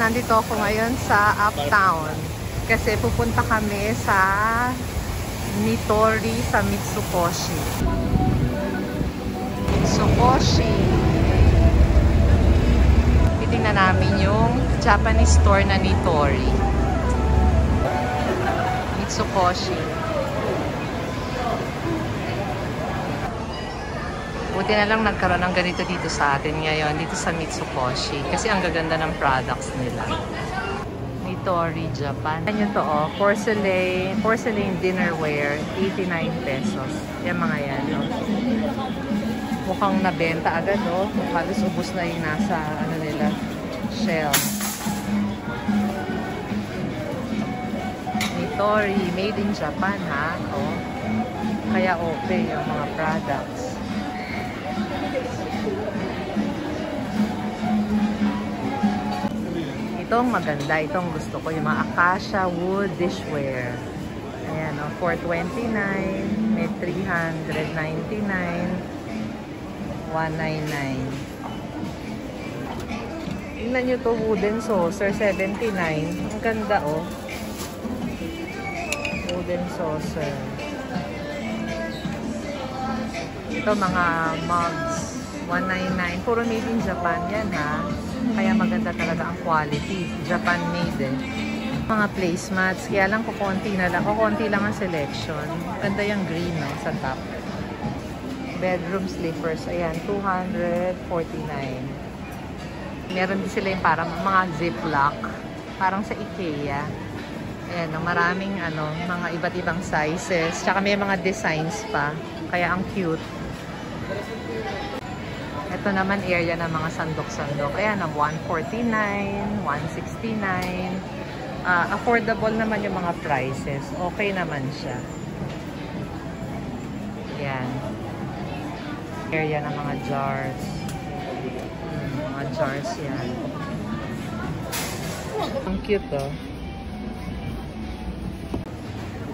nandito ako ngayon sa Uptown kasi pupunta kami sa Nitori sa Mitsukoshi. Mitsukoshi. Titingnan namin yung Japanese store na Nitori. Mitsukoshi. Buti na lang nagkaroon ng ganito dito sa atin ngayon, dito sa Mitsukoshi. Kasi ang gaganda ng products nila. Nitori, Japan. Yan yun to, oh. Porcelain dinnerware, 89 pesos. Yan mga yan, no? Mukhang nabenta agad, oh. Halos ubos na yung nasa, ano nila, shell. Nitori, made in Japan, ha? Oh. Kaya okay yung mga products. Itong maganda, itong gusto ko, yung mga Acacia wood dishware. Ayan, oh, 429, may 399, 199. Tingnan nyo to, wooden saucer, 79. Ang ganda, oh. Wooden saucer. Ito, mga mugs, 199. Puro made in Japan yan, ha. Kaya maganda talaga ang quality. Japan made, eh. Mga placemats, kaya lang kukunti na lang. Kukunti lang ang selection. Ganda yung green, no, sa top. Bedroom slippers, ayan, 249. Meron din sila yung parang mga ziplock. Parang sa IKEA. Ayan, no, maraming mga iba't ibang sizes. Tsaka may mga designs pa. Kaya ang cute. Ito naman area ng mga sandok-sandok. Ayan, 149, 169. Affordable naman yung mga prices. Okay naman siya. Ayan. Area ng mga jars. Mga jars yan. Ang cute, oh.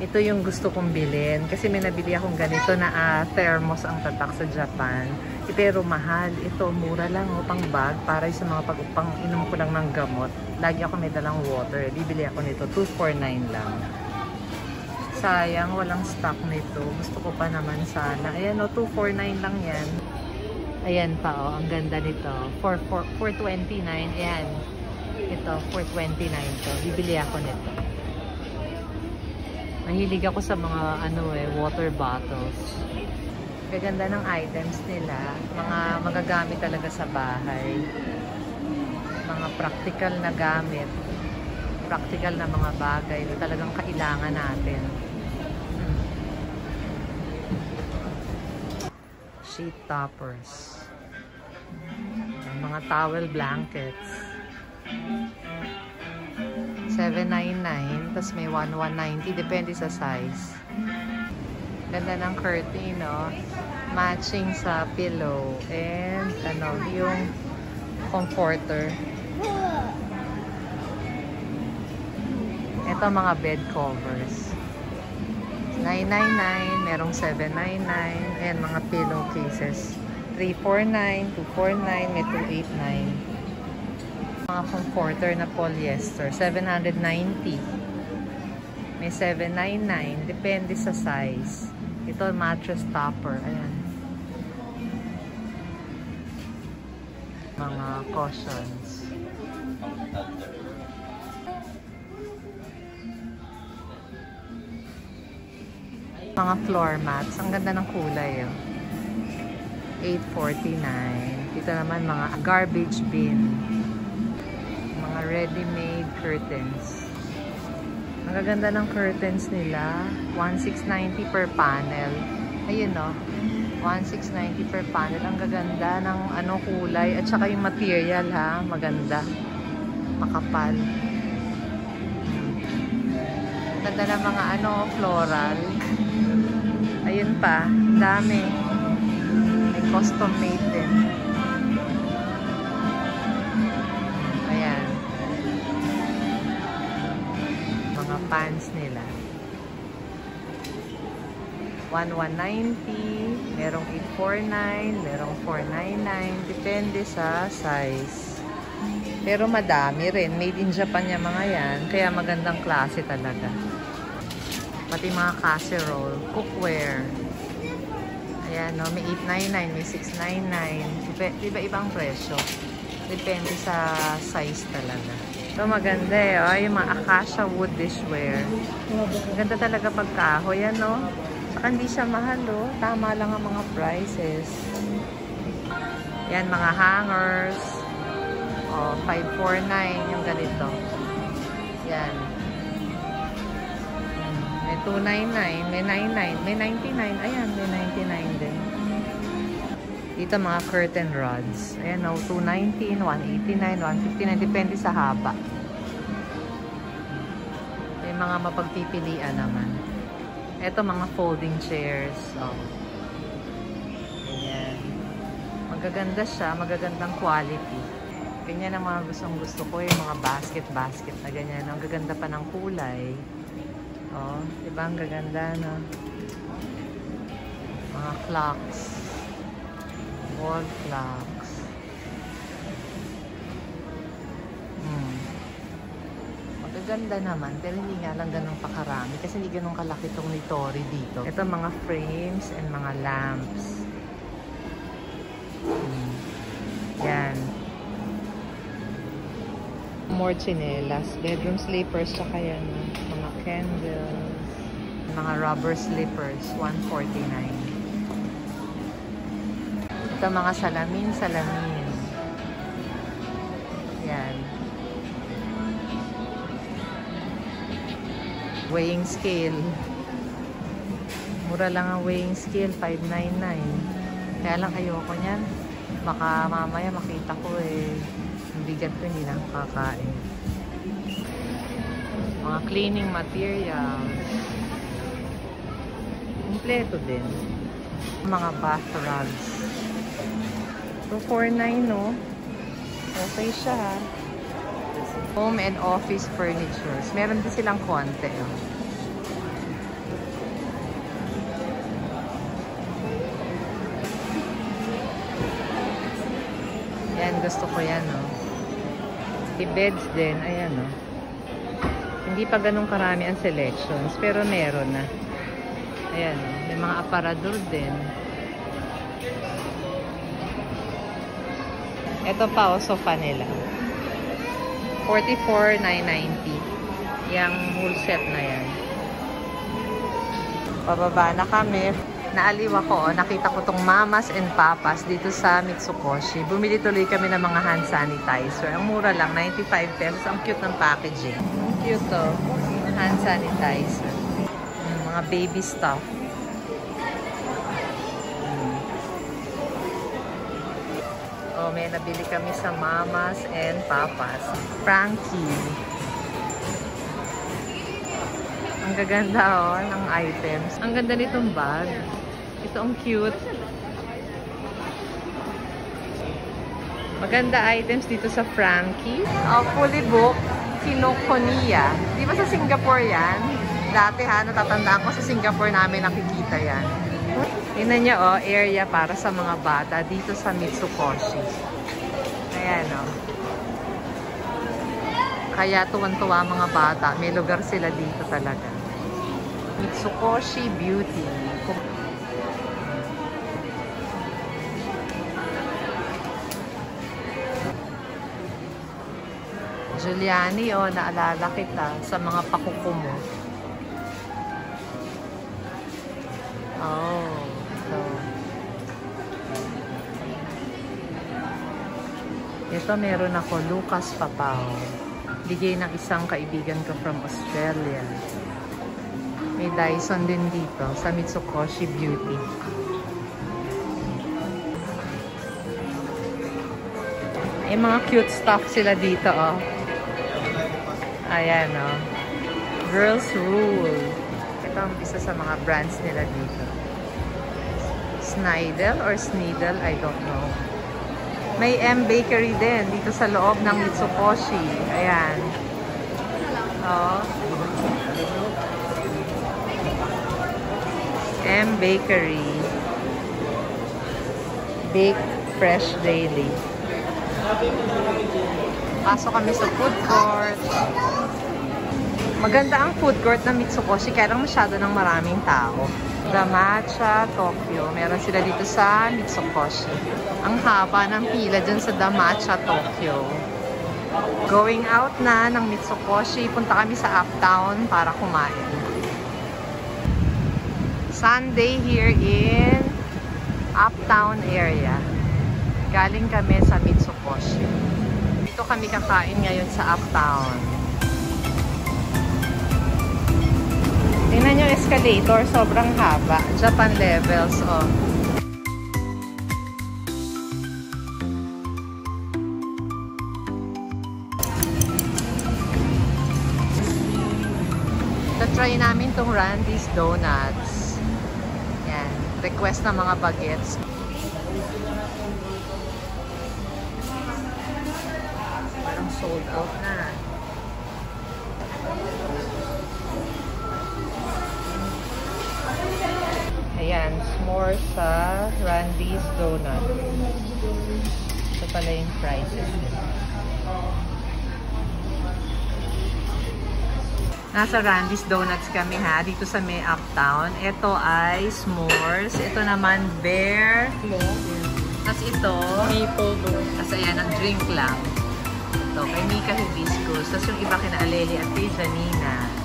Ito yung gusto kong bilhin. Kasi may nabili akong ganito na thermos ang tatak sa Japan. Pero mahal. Ito, mura lang, oh, pang bag. Para sa mga pang-inom ko lang ng gamot. Lagi ako may dalang water. Bibili ako nito. 249 lang. Sayang, walang stock nito. Gusto ko pa naman sana. Ayan, oh, 249 lang yan. Ayan pa, oh. Ang ganda nito. 429. Ayan. Ito, 429 to. Bibili ako nito. Mahilig ako sa mga water bottles. Gaganda ng items nila. Mga magagamit talaga sa bahay. Mga practical na gamit. Practical na mga bagay na talagang kailangan natin. Sheet toppers. Mga towel blankets. 799, tapos may 190, depende sa size. Ganda ng curtain, no? Matching sa pillow and yung comforter. Ito mga bed covers. 999, merong 799, ayan mga pillow cases. 349, 249, may 289. Mga comforter na polyester, 790. May 799, depende sa size. Ito mattress topper, ayan. Mga cushions. Mga floor mats, ang ganda ng kulay, oh. 849. Dito naman mga garbage bin. Ready-made curtains. Ang gaganda ng curtains nila. 1690 per panel. Ayun, no? 1690 per panel. Ang gaganda ng kulay. At saka yung material, ha? Maganda. Makapal. Ganda ng mga floral. Ayun pa. Dami. May custom made din. Pants nila. 1190, merong 849, merong 499, depende sa size. Pero madami rin. Made in Japan yung mga yan. Kaya magandang klase talaga. Pati mga casserole, cookware. Ayan, no? May 899, may 699. Iba-ibang presyo. Depende sa size talaga. Ito maganda eh. Oh, yung mga acacia wood dishware. Maganda talaga pagkahoy. Yan, no? Saka hindi siya mahal, oh. Tama lang ang mga prices. Yan, mga hangers. Oh, 549 yung ganito. Yan. May 299, may 99, may 99. Ayan, may 99 din. Dito mga curtain rods. Ayan, no, 219, 189, 159. Depende sa haba. May mga mapagpipilian naman. Ito mga folding chairs. Oh. Ayan. Magaganda siya, magagandang quality. Ganyan ang mga gusto ko, yung mga basket na ganyan. Ang gaganda pa ng kulay. Oh, diba ang gaganda, no? Mga clocks. Wall clocks. Magaganda naman, pero hindi nga lang ganun pakarami. Kasi hindi ganun kalaki itong Nitori dito. Ito mga frames and mga lamps. Yan. More chinelas, bedroom slippers, tsaka yan, mga candles, mga rubber slippers, 149. Ito mga salamin. Yan. Weighing scale. Mura lang ang weighing scale, 599. Kaya lang ayoko niyan. Baka mamaya makita ko eh. Ang bigat ko, hindi na kakain. Mga cleaning materials. Kompleto din. Mga bath rugs. 249, no? Okay siya, ha? Home and office furnitures. Meron din silang konti, oh. Yan, gusto ko yan, no? Beds din, ayan, no? Hindi pa ganun karami ang selections, pero meron na. Ayan, no? May mga aparador din. Ito pa, oh, sofa nila. 44,990. Yang whole set na yan. Pababa na kami. Naaliw ako, nakita ko tong Mamas and Papas dito sa Mitsukoshi. Bumili tuloy kami ng mga hand sanitizer. Ang mura lang, 95 pesos. Ang cute ng packaging. Cute to. Hand sanitizer. Mga baby stuff. Oh, may nabili kami sa Mamas and Papas. Frankie. Ang gaganda, oh, ng items. Ang ganda nitong bag. Ito ang cute. Maganda items dito sa Frankie. Oh, fully booked. Kinokuniya. Di ba sa Singapore yan? Dati ha, natatandaan ko sa Singapore namin nakikita yan. Tingnan niyo, oh, area para sa mga bata dito sa Mitsukoshi. Ayan, oh. Kaya tuwan-tuwa mga bata. May lugar sila dito talaga. Mitsukoshi Beauty. Giuliani, oh, naalala kita sa mga pakuko mo. Oh, so. Ito meron ako, Lucas Papao. Bigay ng isang kaibigan ko from Australia. May Dyson din dito sa Mitsukoshi Beauty. May mga cute stuff sila dito, oh. Ayan, oh. Girls Rule. Ito ang isa sa mga brands nila dito. Snidel or Snidel, I don't know. May M Bakery din dito sa loob ng Mitsukoshi. Ayan. Oh. M Bakery. Bake fresh daily. Pasok kami sa food court. Maganda ang food court ng Mitsukoshi, kaya lang masyado ng maraming tao. The Matcha Tokyo. Meron sila dito sa Mitsukoshi. Ang haba ng pila dyan sa The Matcha Tokyo. Going out na ng Mitsukoshi. Punta kami sa Uptown para kumain. Sunday here in Uptown area. Galing kami sa Mitsukoshi. Dito kami kakain ngayon sa Uptown. Tingnan yung escalator, sobrang haba. Japan levels, oh. Try namin tong Randy's Donuts. Yan. Request ng mga bagets. Parang sold out na. Ayan, s'more sa Randy's Donut. Ito pala yung prices nila. Nasa Randy's Donuts kami ha, dito sa may Uptown. Ito ay s'mores. Ito naman bear. Tapos ito, maple donut. Tapos ayan, ang drink lang. Ito, kay Mika Hibiscus. Tapos yung iba kina Aleli at kay Janina.